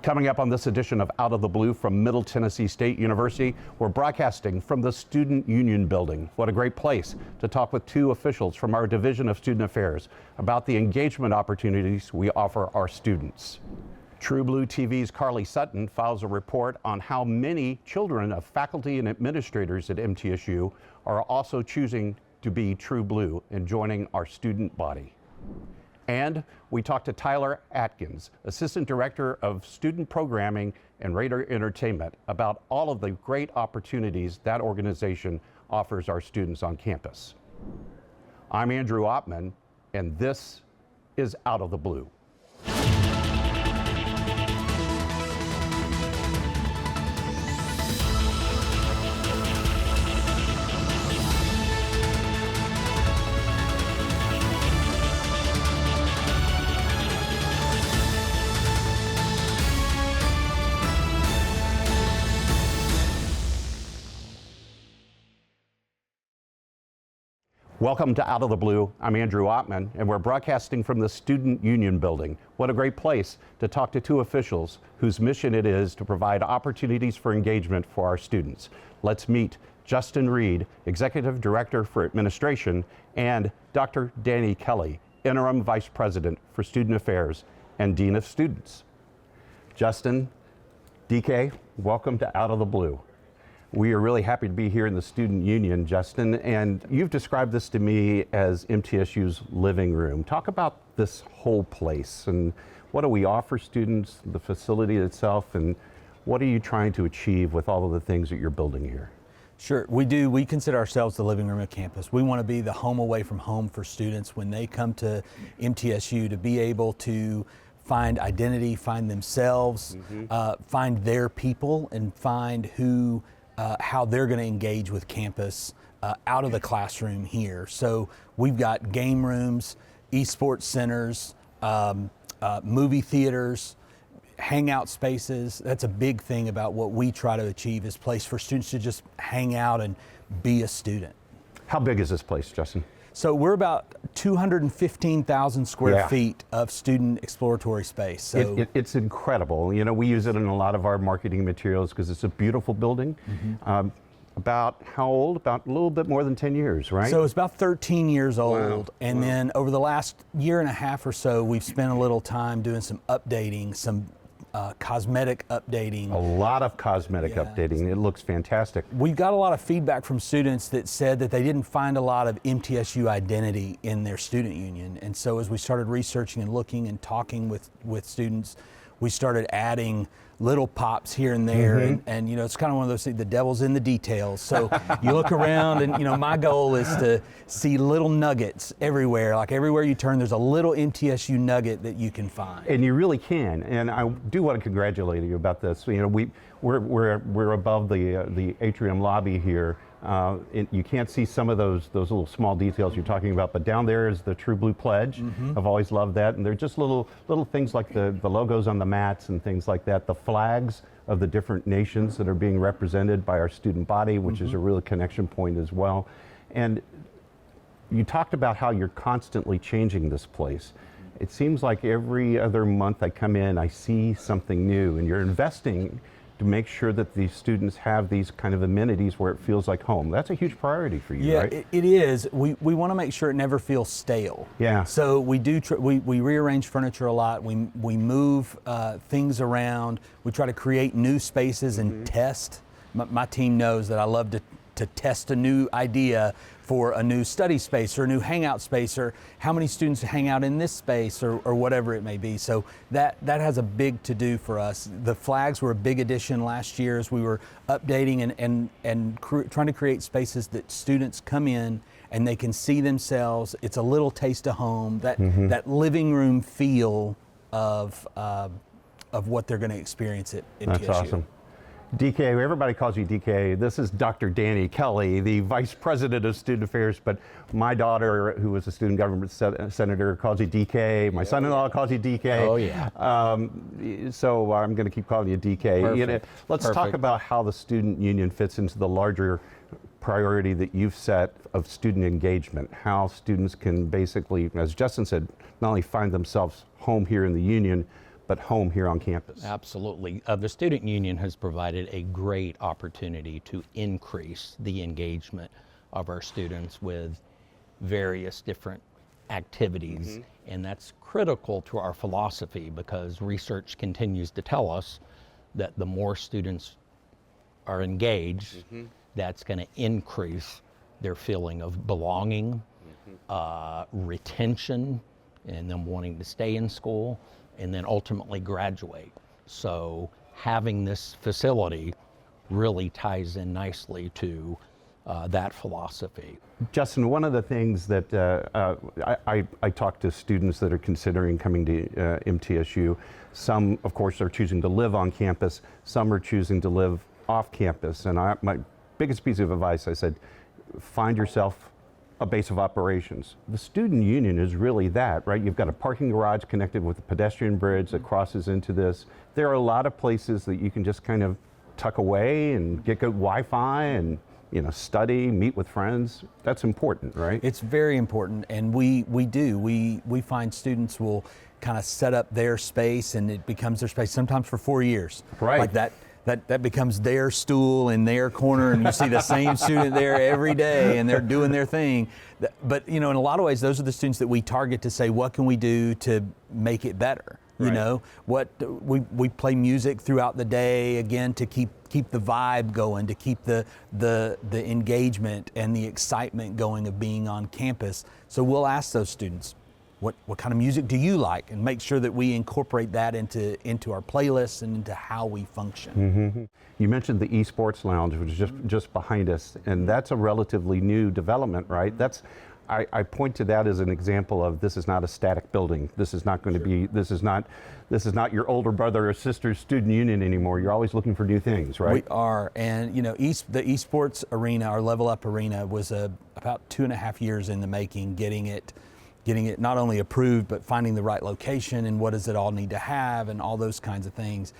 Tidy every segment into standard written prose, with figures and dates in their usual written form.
Coming up on this edition of Out of the Blue from Middle Tennessee State University, we're broadcasting from the Student Union Building. What a great place to talk with two officials from our Division of Student Affairs about the engagement opportunities we offer our students. True Blue TV's Carly Sutton files a report on how many children of faculty and administrators at MTSU are also choosing to be True Blue and joining our student body. And we talked to Tyler Atkins, Assistant Director of Student Programming and Raider Entertainment, about all of the great opportunities that organization offers our students on campus. I'm Andrew Oppmann, and this is Out of the Blue. Welcome to Out of the Blue. I'm Andrew Oppmann, and we're broadcasting from the Student Union Building. What a great place to talk to two officials whose mission it is to provide opportunities for engagement for our students. Let's meet Justin Reed, Executive Director for Administration, and Dr. Danny Kelly, Interim Vice President for Student Affairs and Dean of Students. Justin, DK, welcome to Out of the Blue. We are really happy to be here in the Student Union, Justin, and you've described this to me as MTSU's living room. Talk about this whole place and what do we offer students, the facility itself, and what are you trying to achieve with all of the things that you're building here? Sure, we do. We consider ourselves the living room of campus. We want to be the home away from home for students when they come to MTSU, to be able to find identity, find themselves, find their people, and find how they're going to engage with campus out of the classroom here. So we've got game rooms, esports centers, movie theaters, hangout spaces. That's a big thing about what we try to achieve, is place for students to just hang out and be a student. How big is this place, Justin? So we're about 215,000 square feet of student exploratory space. So it's incredible. You know, we use it in a lot of our marketing materials because it's a beautiful building. About how old? About a little bit more than 10 years, right? So it's about 13 years old. Wow. And then over the last year and a half or so, we've spent a little time doing some updating, some cosmetic updating. A lot of cosmetic updating. It looks fantastic. We got a lot of feedback from students that said that they didn't find a lot of MTSU identity in their student union. And so as we started researching and looking and talking with students, we started adding little pops here and there, and you know, it's kind of one of those things, the devil's in the details. So you look around and, you know, my goal is to see little nuggets everywhere. Like everywhere you turn, there's a little MTSU nugget that you can find. And you really can. And I do want to congratulate you about this. You know, we're above the atrium lobby here. You can't see some of those little small details you're talking about, but down there is the True Blue Pledge. I've always loved that, and they're just little things like the logos on the mats and things like that, the flags of the different nations that are being represented by our student body, which is a real connection point as well. And you talked about how you're constantly changing this place. It seems like every other month I come in, I see something new, and you're investing to make sure that these students have these kind of amenities where it feels like home. That's a huge priority for you, right? Yeah, it is. We want to make sure it never feels stale. Yeah. So we do. We rearrange furniture a lot. We move things around. We try to create new spaces and test. My team knows that I love to test a new idea for a new study space or a new hangout space, or how many students hang out in this space, or whatever it may be. So that has a big to do for us. The flags were a big addition last year as we were updating and trying to create spaces that students come in and they can see themselves. It's a little taste of home, that living room feel of what they're going to experience at MTSU. That's awesome. DK, everybody calls you DK. This is Dr. Danny Kelly, the Vice President of Student Affairs, but my daughter, who was a student government senator, calls you DK. My son-in-law calls you DK. Oh, yeah. So I'm going to keep calling you DK. You know, let's talk about how the student union fits into the larger priority that you've set of student engagement, how students can basically, as Justin said, not only find themselves home here in the union, but home here on campus. Absolutely. The Student Union has provided a great opportunity to increase the engagement of our students with various different activities, and that's critical to our philosophy because research continues to tell us that the more students are engaged, that's going to increase their feeling of belonging, retention, and them wanting to stay in school, and then ultimately graduate. So having this facility really ties in nicely to that philosophy. Justin, one of the things that I talk to students that are considering coming to MTSU, some of course are choosing to live on campus, some are choosing to live off campus, and my biggest piece of advice, I said, find yourself a base of operations. The student union is really that, right? You've got a parking garage connected with a pedestrian bridge that crosses into this. There are a lot of places that you can just kind of tuck away and get good Wi-Fi and study, meet with friends. That's important, right? It's very important, and we find students will kind of set up their space, and it becomes their space sometimes for 4 years. Right. Like that becomes their stool in their corner, and you see the same student there every day, and they're doing their thing. But in a lot of ways, those are the students that we target to say, what can we do to make it better? Right. What we play music throughout the day, again, to keep the vibe going, to keep the engagement and the excitement going of being on campus. So we'll ask those students, what kind of music do you like, and make sure that we incorporate that into our playlists and into how we function. You mentioned the esports lounge, which is just behind us, and that's a relatively new development, right? I point to that as an example of this is not a static building. This is not going to be. This is not your older brother or sister's student union anymore. You're always looking for new things, right? We are, and the esports arena, our Level Up arena, was about 2.5 years in the making, getting it not only approved, but finding the right location and what does it all need to have and all those kinds of things.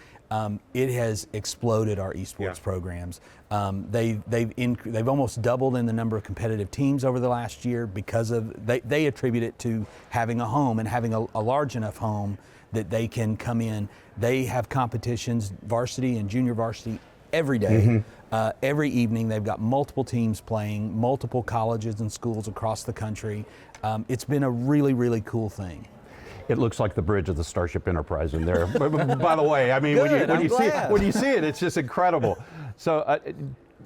It has exploded our esports programs. They've almost doubled in the number of competitive teams over the last year because of they attribute it to having a home and having a large enough home that they can come in. They have competitions, varsity and junior varsity, every day. Every evening they've got multiple teams playing, multiple colleges and schools across the country. It's been a really, really cool thing. It looks like the bridge of the Starship Enterprise in there. By the way, I mean, Good, when you I'm see it, it's just incredible. So,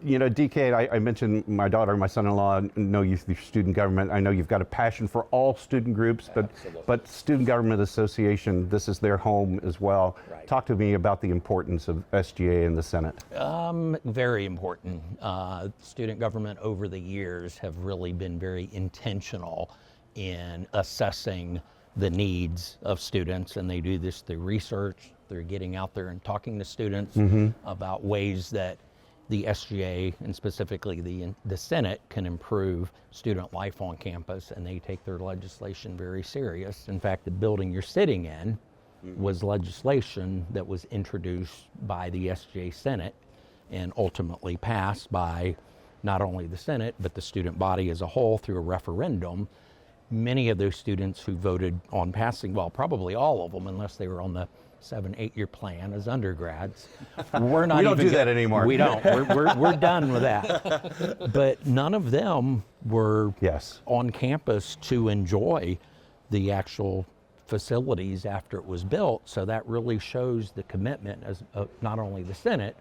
DK, I mentioned my daughter and my son-in-law know you through student government. I know you've got a passion for all student groups, but Student Government Association, this is their home as well. Right. Talk to me about the importance of SGA in the Senate. Very important. Student government over the years have really been very intentional in assessing the needs of students, and they do this through research. They're getting out there and talking to students about ways that the SGA and specifically the Senate can improve student life on campus, and they take their legislation very serious. In fact, the building you're sitting in was legislation that was introduced by the SGA Senate and ultimately passed by not only the Senate, but the student body as a whole through a referendum. Many of those students who voted on passing, well, probably all of them, unless they were on the 7-8 year plan as undergrads. We're not. We don't do that anymore. We don't. We're done with that. But none of them were on campus to enjoy the actual facilities after it was built. So that really shows the commitment as not only the Senate,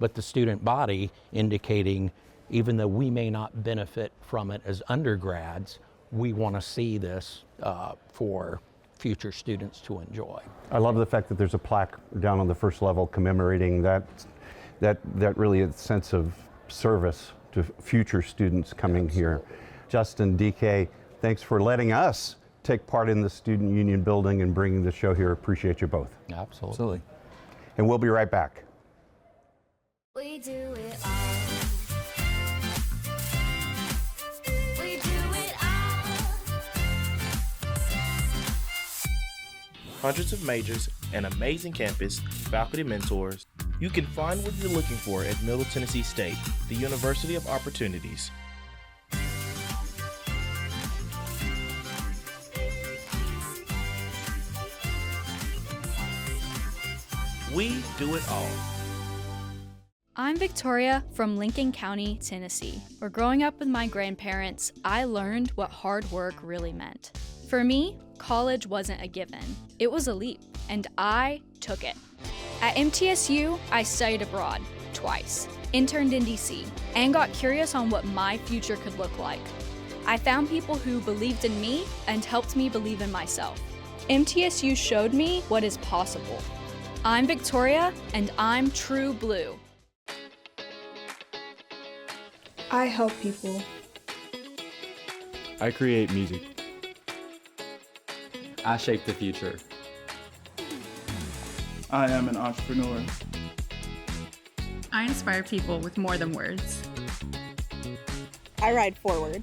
but the student body, indicating even though we may not benefit from it as undergrads, we want to see this for future students to enjoy. I love the fact that there's a plaque down on the first level commemorating that really a sense of service to future students coming here. Justin, DK, thanks for letting us take part in the Student Union building and bringing the show here. Appreciate you both. Absolutely. And we'll be right back. We do it all. Hundreds of majors, an amazing campus, faculty mentors. You can find what you're looking for at Middle Tennessee State, the University of Opportunities. We do it all. I'm Victoria from Lincoln County, Tennessee, where growing up with my grandparents, I learned what hard work really meant. For me, college wasn't a given. It was a leap, and I took it. At MTSU, I studied abroad twice, interned in DC, and got curious on what my future could look like. I found people who believed in me and helped me believe in myself. MTSU showed me what is possible. I'm Victoria, and I'm True Blue. I help people. I create music. I shape the future. I am an entrepreneur. I inspire people with more than words. I ride forward.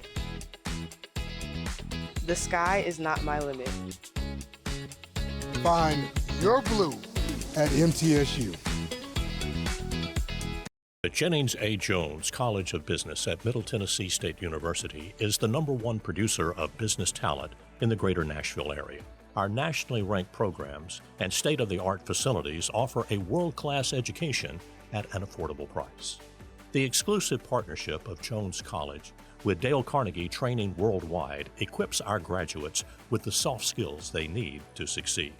The sky is not my limit. Find your blue at MTSU. The Jennings A. Jones College of Business at Middle Tennessee State University is the #1 producer of business talent in the greater Nashville area. Our nationally ranked programs and state-of-the-art facilities offer a world-class education at an affordable price. The exclusive partnership of Jones College with Dale Carnegie Training Worldwide equips our graduates with the soft skills they need to succeed.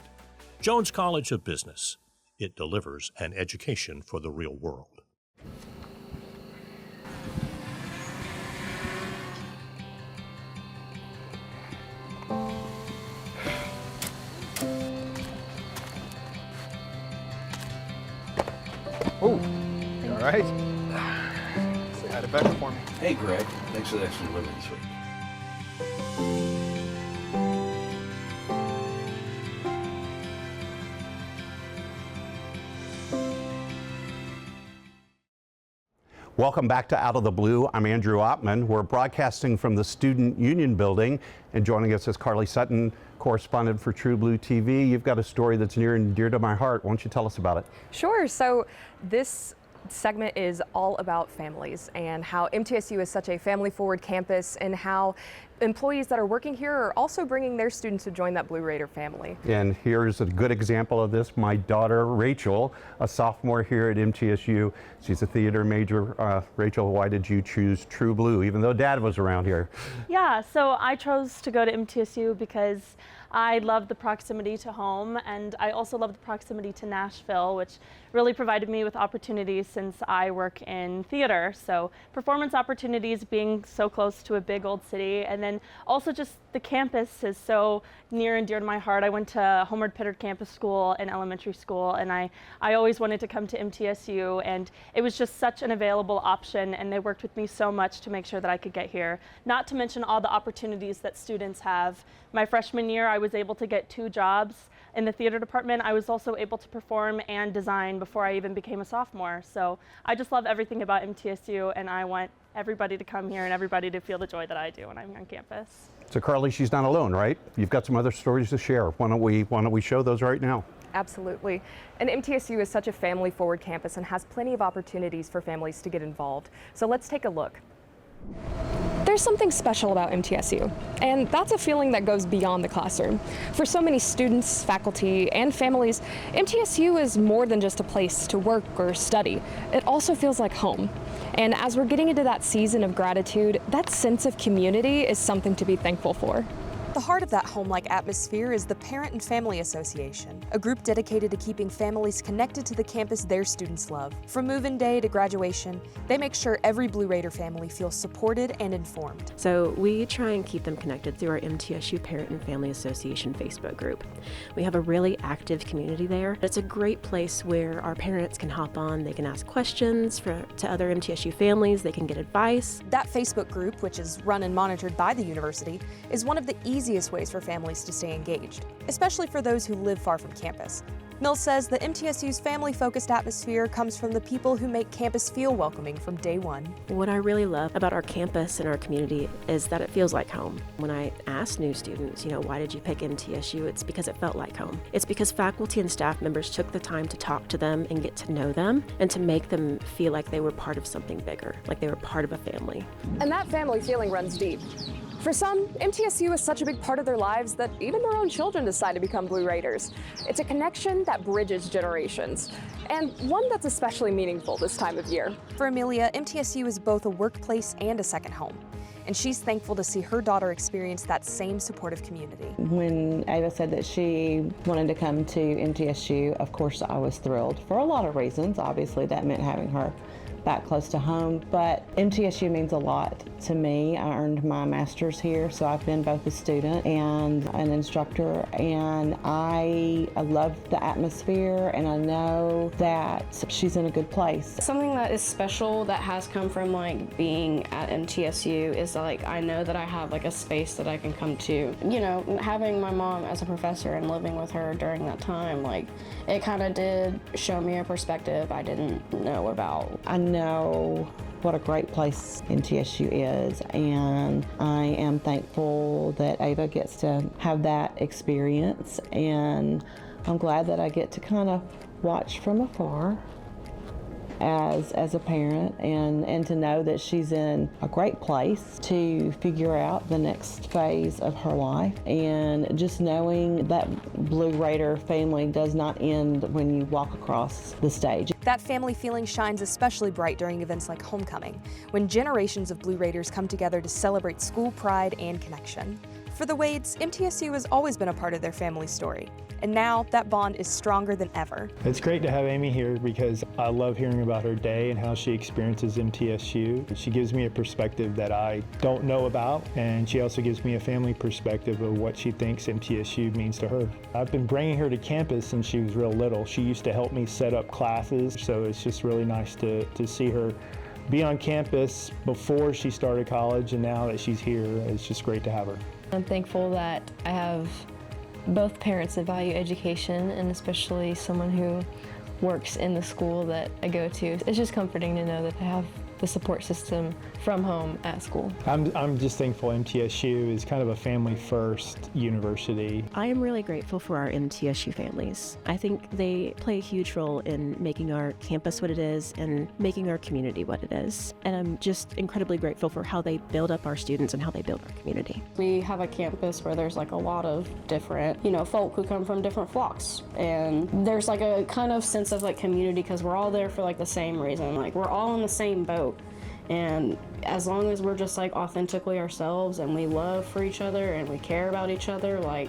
Jones College of Business. It delivers an education for the real world. Oh, you all right? Say hi to Becca for me. Hey, Greg. Thanks for the extra delivery this week. Welcome back to Out of the Blue. I'm Andrew Oppman. We're broadcasting from the Student Union Building, and joining us is Carly Sutton, correspondent for True Blue TV. You've got a story that's near and dear to my heart. Why don't you tell us about it? Sure. So this segment is all about families and how MTSU is such a family-forward campus and how employees that are working here are also bringing their students to join that Blue Raider family. And here's a good example of this. My daughter, Rachel, a sophomore here at MTSU. She's a theater major. Rachel, why did you choose True Blue, even though Dad was around here? Yeah, so I chose to go to MTSU because I love the proximity to home, and I also love the proximity to Nashville, which really provided me with opportunities since I work in theater. So performance opportunities, being so close to a big old city, and then also just the campus is so near and dear to my heart. I went to Homeward Pittard Campus School in elementary school, and I always wanted to come to MTSU, and it was just such an available option, and they worked with me so much to make sure that I could get here. Not to mention all the opportunities that students have. My freshman year, I was able to get 2 jobs in the theater department. I was also able to perform and design before I even became a sophomore. So I just love everything about MTSU, and I want everybody to come here and everybody to feel the joy that I do when I'm on campus. So Carly, she's not alone, right? You've got some other stories to share. Why don't we show those right now? Absolutely. And MTSU is such a family-forward campus and has plenty of opportunities for families to get involved. So let's take a look. There's something special about MTSU, and that's a feeling that goes beyond the classroom. For so many students, faculty, and families, MTSU is more than just a place to work or study. It also feels like home. And as we're getting into that season of gratitude, that sense of community is something to be thankful for. The heart of that home-like atmosphere is the Parent and Family Association, a group dedicated to keeping families connected to the campus their students love. From move-in day to graduation, they make sure every Blue Raider family feels supported and informed. So we try and keep them connected through our MTSU Parent and Family Association Facebook group. We have a really active community there. It's a great place where our parents can hop on, they can ask questions to other MTSU families, they can get advice. That Facebook group, which is run and monitored by the university, is one of the easiest ways for families to stay engaged, especially for those who live far from campus. Mills says that MTSU's family-focused atmosphere comes from the people who make campus feel welcoming from day one. What I really love about our campus and our community is that it feels like home. When I ask new students, why did you pick MTSU? It's because it felt like home. It's because faculty and staff members took the time to talk to them and get to know them and to make them feel like they were part of something bigger, like they were part of a family. And that family feeling runs deep. For some, MTSU is such a big part of their lives that even their own children decide to become Blue Raiders. It's a connection that bridges generations, and one that's especially meaningful this time of year. For Amelia, MTSU is both a workplace and a second home, and she's thankful to see her daughter experience that same supportive community. When Ava said that she wanted to come to MTSU, of course I was thrilled for a lot of reasons. Obviously that meant having her back close to home, but MTSU means a lot to me. I earned my master's here, so I've been both a student and an instructor, and I love the atmosphere, and I know that she's in a good place. Something that is special that has come from like being at MTSU is like I know that I have like a space that I can come to. You know, having my mom as a professor and living with her during that time, like it kind of did show me a perspective I didn't know about. I know what a great place MTSU is, and I am thankful that Ava gets to have that experience, and I'm glad that I get to kind of watch from afar as a parent, and to know that she's in a great place to figure out the next phase of her life, and just knowing that Blue Raider family does not end when you walk across the stage. That family feeling shines especially bright during events like homecoming, when generations of Blue Raiders come together to celebrate school pride and connection. For the Wades, MTSU has always been a part of their family story, and now that bond is stronger than ever. It's great to have Amy here because I love hearing about her day and how she experiences MTSU. She gives me a perspective that I don't know about, and she also gives me a family perspective of what she thinks MTSU means to her. I've been bringing her to campus since she was real little. She used to help me set up classes, so it's just really nice to see her be on campus before she started college, and now that she's here, it's just great to have her. I'm thankful that I have both parents that value education, and especially someone who works in the school that I go to. It's just comforting to know that I have the support system from home at school. I'm just thankful MTSU is kind of a family-first university. I am really grateful for our MTSU families. I think they play a huge role in making our campus what it is and making our community what it is. And I'm just incredibly grateful for how they build up our students and how they build our community. We have a campus where there's like a lot of different, folk who come from different flocks. And there's like a kind of sense of like community because we're all there for like the same reason. Like we're all in the same boat. And as long as we're just like authentically ourselves and we love for each other and we care about each other, like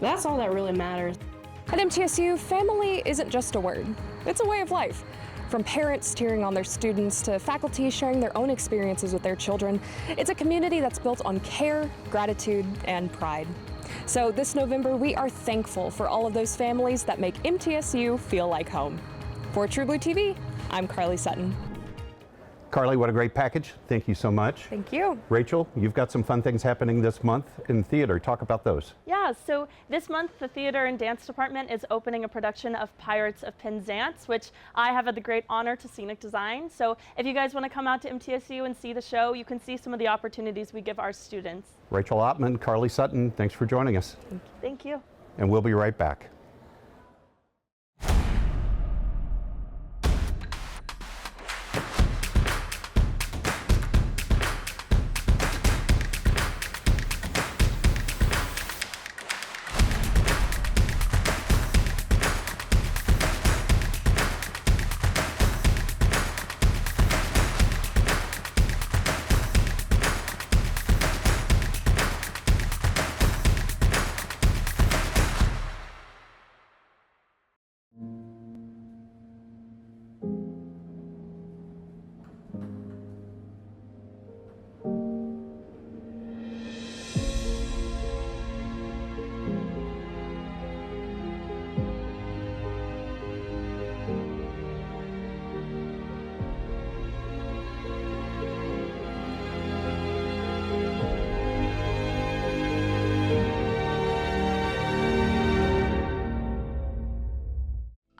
that's all that really matters. At MTSU, family isn't just a word, it's a way of life. From parents cheering on their students to faculty sharing their own experiences with their children, it's a community that's built on care, gratitude, and pride. So this November, we are thankful for all of those families that make MTSU feel like home. For True Blue TV, I'm Carly Sutton. Carly, what a great package. Thank you so much. Thank you. Rachel, you've got some fun things happening this month in theater. Talk about those. Yeah, so this month the Theater and Dance Department is opening a production of Pirates of Penzance, which I have had the great honor to scenic design. So if you guys want to come out to MTSU and see the show, you can see some of the opportunities we give our students. Rachel Ottman, Carly Sutton, thanks for joining us. Thank you. And we'll be right back.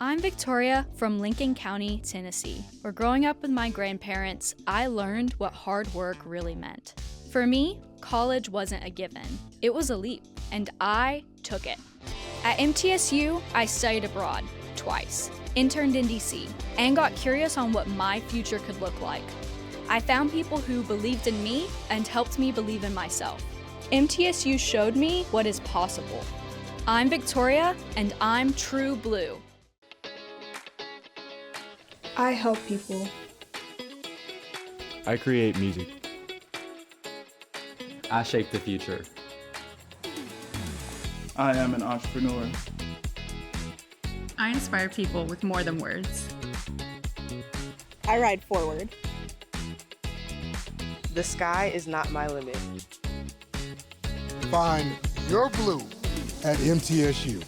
I'm Victoria from Lincoln County, Tennessee, where growing up with my grandparents, I learned what hard work really meant. For me, college wasn't a given. It was a leap, and I took it. At MTSU, I studied abroad twice, interned in DC, and got curious on what my future could look like. I found people who believed in me and helped me believe in myself. MTSU showed me what is possible. I'm Victoria, and I'm True Blue. I help people. I create music. I shape the future. I am an entrepreneur. I inspire people with more than words. I ride forward. The sky is not my limit. Find your blue at MTSU.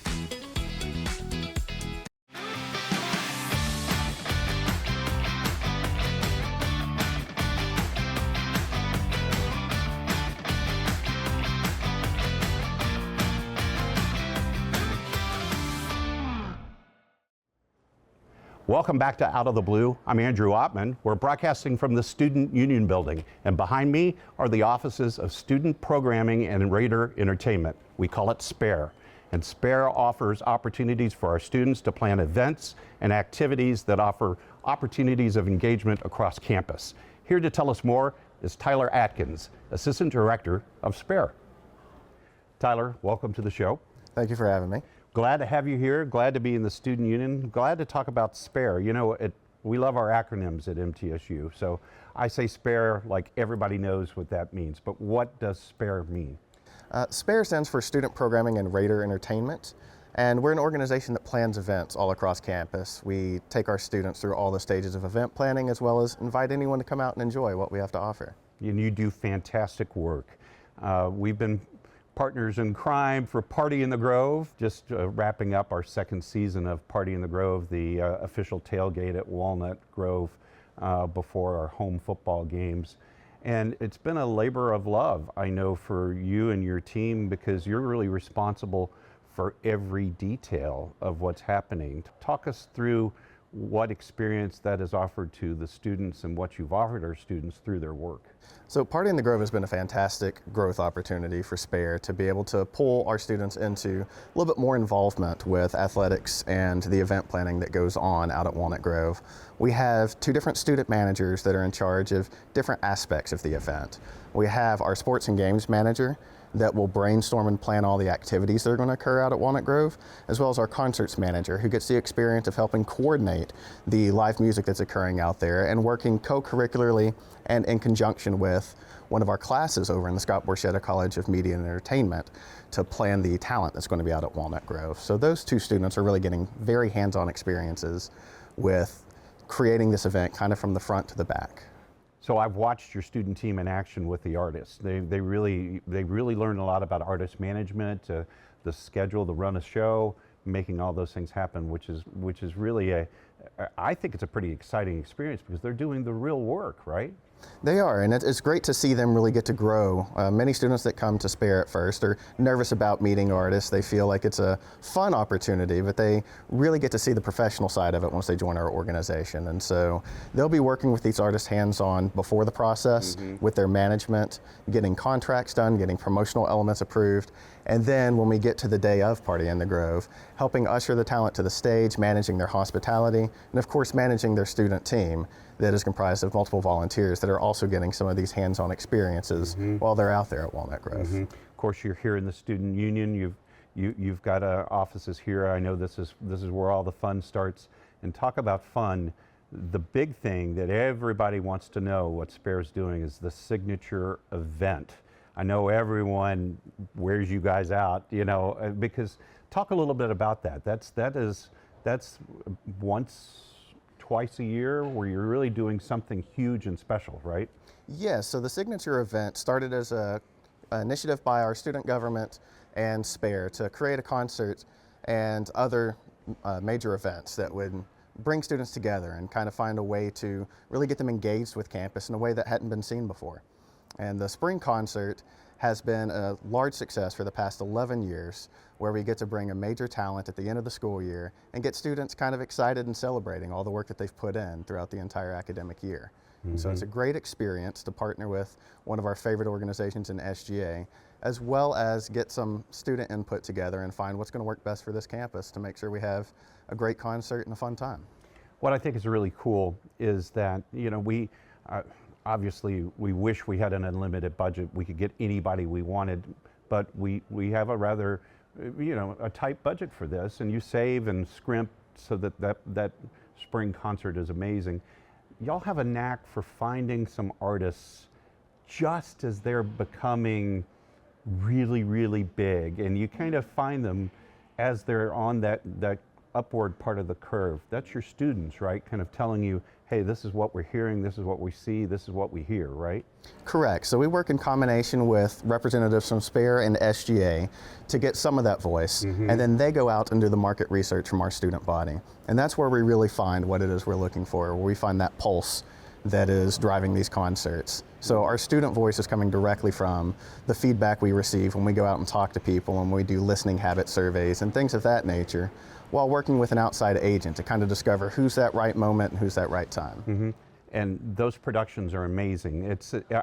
Welcome back to Out of the Blue. I'm Andrew Ottman. We're broadcasting from the Student Union Building, and behind me are the offices of Student Programming and Raider Entertainment. We call it SPARE. And SPARE offers opportunities for our students to plan events and activities that offer opportunities of engagement across campus. Here to tell us more is Tyler Atkins, Assistant Director of SPARE. Tyler, welcome to the show. Thank you for having me. Glad to have you here. Glad to be in the Student Union. Glad to talk about SPARE. You know, we love our acronyms at MTSU. So I say SPARE like everybody knows what that means. But what does SPARE mean? SPARE stands for Student Programming and Raider Entertainment. And we're an organization that plans events all across campus. We take our students through all the stages of event planning, as well as invite anyone to come out and enjoy what we have to offer. And you do fantastic work. We've been partners in crime for Party in the Grove, just wrapping up our second season of Party in the Grove, the official tailgate at Walnut Grove before our home football games. And it's been a labor of love, I know, for you and your team, because you're really responsible for every detail of what's happening. Talk us through what experience that has offered to the students and what you've offered our students through their work. So Party in the Grove has been a fantastic growth opportunity for SPARE to be able to pull our students into a little bit more involvement with athletics and the event planning that goes on out at Walnut Grove. We have two different student managers that are in charge of different aspects of the event. We have our sports and games manager that will brainstorm and plan all the activities that are going to occur out at Walnut Grove, as well as our concerts manager, who gets the experience of helping coordinate the live music that's occurring out there and working co-curricularly and in conjunction with one of our classes over in the Scott Borchetta College of Media and Entertainment to plan the talent that's going to be out at Walnut Grove. So those two students are really getting very hands-on experiences with creating this event kind of from the front to the back. So I've watched your student team in action with the artists. They really learned a lot about artist management, the schedule, the run a show, making all those things happen, which is really I think it's a pretty exciting experience because they're doing the real work, right? They are, and it's great to see them really get to grow. Many students that come to SPARE at first are nervous about meeting artists. They feel like it's a fun opportunity, but they really get to see the professional side of it once they join our organization. And so they'll be working with these artists hands-on before the process, with their management, getting contracts done, getting promotional elements approved, and then when we get to the day of Party in the Grove, helping usher the talent to the stage, managing their hospitality, and of course managing their student team that is comprised of multiple volunteers that are also getting some of these hands-on experiences while they're out there at Walnut Grove. Of course, you're here in the Student Union. You've got offices here. I know this is where all the fun starts. And talk about fun. The big thing that everybody wants to know what SPARE's doing is the signature event. I know everyone wears you guys out, you know, because talk a little bit about that. That's once, twice a year where you're really doing something huge and special, right? Yes, so the signature event started as an initiative by our student government and SPARE to create a concert and other major events that would bring students together and kind of find a way to really get them engaged with campus in a way that hadn't been seen before. And the spring concert has been a large success for the past 11 years, where we get to bring a major talent at the end of the school year and get students kind of excited and celebrating all the work that they've put in throughout the entire academic year. So it's a great experience to partner with one of our favorite organizations in SGA, as well as get some student input together and find what's going to work best for this campus to make sure we have a great concert and a fun time. What I think is really cool is that, you know, obviously, we wish we had an unlimited budget. We could get anybody we wanted, but we have a rather, a tight budget for this, and you save and scrimp so that spring concert is amazing. Y'all have a knack for finding some artists just as they're becoming really, really big, and you kind of find them as they're on that upward part of the curve. That's your students, right? Kind of telling you, hey, this is what we're hearing, this is what we see, this is what we hear, right? Correct. So we work in combination with representatives from SPARE and SGA to get some of that voice, and then they go out and do the market research from our student body. And that's where we really find what it is we're looking for, where we find that pulse that is driving these concerts. So our student voice is coming directly from the feedback we receive when we go out and talk to people and we do listening habit surveys and things of that nature, while working with an outside agent to kind of discover who's that right moment and who's that right time. And those productions are amazing.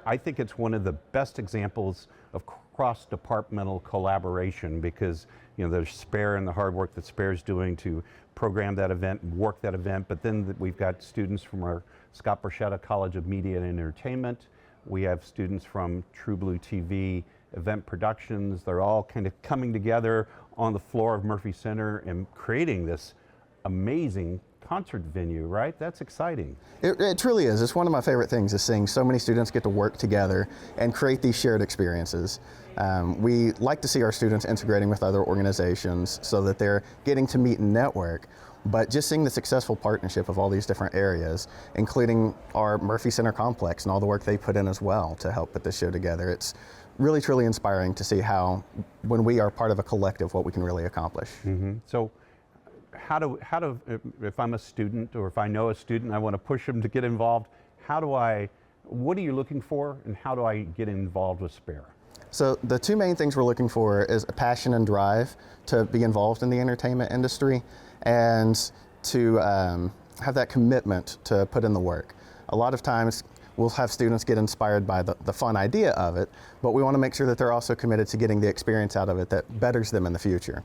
I think it's one of the best examples of cross-departmental collaboration, because there's SPARE and the hard work that SPARE's doing to program that event and work that event, but then we've got students from our Scott Borchetta College of Media and Entertainment. We have students from True Blue TV event productions. They're all kind of coming together on the floor of Murphy Center and creating this amazing concert venue, right? That's exciting. It truly is. It's one of my favorite things, is seeing so many students get to work together and create these shared experiences. We like to see our students integrating with other organizations so that they're getting to meet and network, but just seeing the successful partnership of all these different areas, including our Murphy Center complex and all the work they put in as well to help put this show together. It's really, truly inspiring to see how, when we are part of a collective, what we can really accomplish. So how do, if I'm a student, or if I know a student, I want to push them to get involved, what are you looking for, and how do I get involved with SPARE? So the two main things we're looking for is a passion and drive to be involved in the entertainment industry, and to have that commitment to put in the work. A lot of times we'll have students get inspired by the fun idea of it, but we want to make sure that they're also committed to getting the experience out of it that betters them in the future.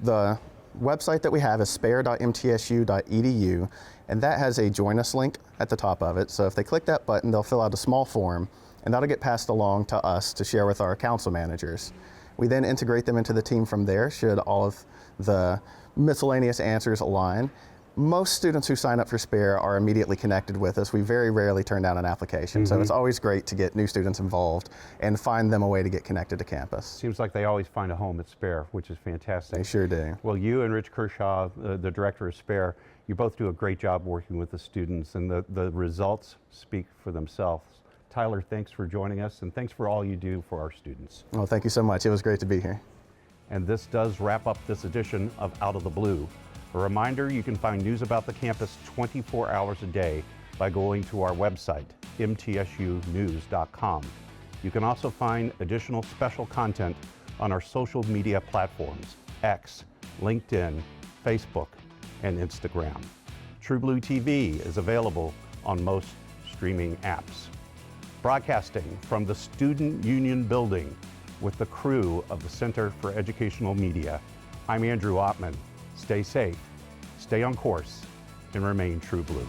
The website that we have is spare.mtsu.edu, and that has a Join Us link at the top of it. So if they click that button, they'll fill out a small form, and that'll get passed along to us to share with our council managers. We then integrate them into the team from there, should all of the miscellaneous answers align. Most students who sign up for SPARE are immediately connected with us. We very rarely turn down an application, so it's always great to get new students involved and find them a way to get connected to campus. Seems like they always find a home at SPARE, which is fantastic. They sure do. Well, you and Rich Kershaw, the director of SPARE, you both do a great job working with the students, and the results speak for themselves. Tyler, thanks for joining us, and thanks for all you do for our students. Well, thank you so much. It was great to be here. And this does wrap up this edition of Out of the Blue. A reminder, you can find news about the campus 24 hours a day by going to our website, mtsunews.com. You can also find additional special content on our social media platforms, X, LinkedIn, Facebook, and Instagram. True Blue TV is available on most streaming apps. Broadcasting from the Student Union Building with the crew of the Center for Educational Media, I'm Andrew Ottman. Stay safe, stay on course, and remain True Blue.